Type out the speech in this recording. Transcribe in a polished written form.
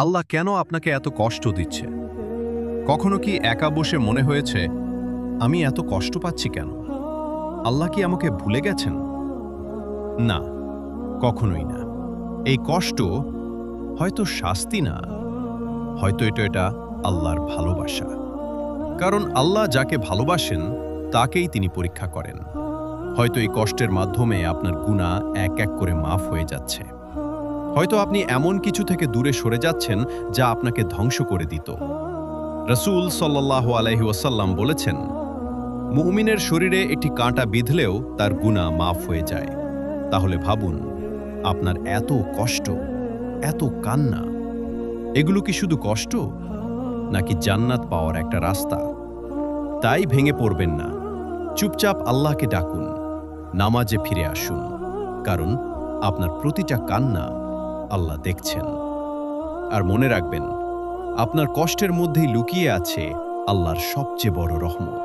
আল্লাহ কেন আপনাকে এত কষ্ট দিচ্ছে? কখনো কি একা বসে মনে হয়েছে, আমি এত কষ্ট পাচ্ছি কেন? আল্লাহ কি আমাকে ভুলে গেছেন? না, কখনোই না। এই কষ্ট হয়তো শাস্তি না, হয়তো এটা আল্লাহর ভালোবাসা। কারণ আল্লাহ যাকে ভালোবাসেন তাকেই তিনি পরীক্ষা করেন। হয়তো এই কষ্টের মাধ্যমে আপনার গুনাহ এক এক করে মাফ হয়ে যাচ্ছে। হয়তো আপনি এমন কিছু থেকে দূরে সরে যাচ্ছেন যা আপনাকে ধ্বংস করে দিত। রাসূল সাল্লাল্লাহু আলাইহি ওয়াসাল্লাম বলেছেন, মুমিনের শরীরে একটি কাঁটা বিঁধলেও তার গুনাহ মাফ হয়ে যায়। তাহলে ভাবুন, আপনার এত কষ্ট, এত কান্না, এগুলো কি শুধু কষ্ট, নাকি জান্নাত পাওয়ার একটা রাস্তা? তাই ভেঙে পড়বেন না, চুপচাপ আল্লাহকে ডাকুন, নামাজে ফিরে আসুন, কারণ আপনার প্রতিটা কান্না আল্লাহ দেখছেন। আর মনে রাখবেন, আপনার কষ্টের মধ্যেই লুকিয়ে আছে আল্লাহর সবচেয়ে বড় রহমত।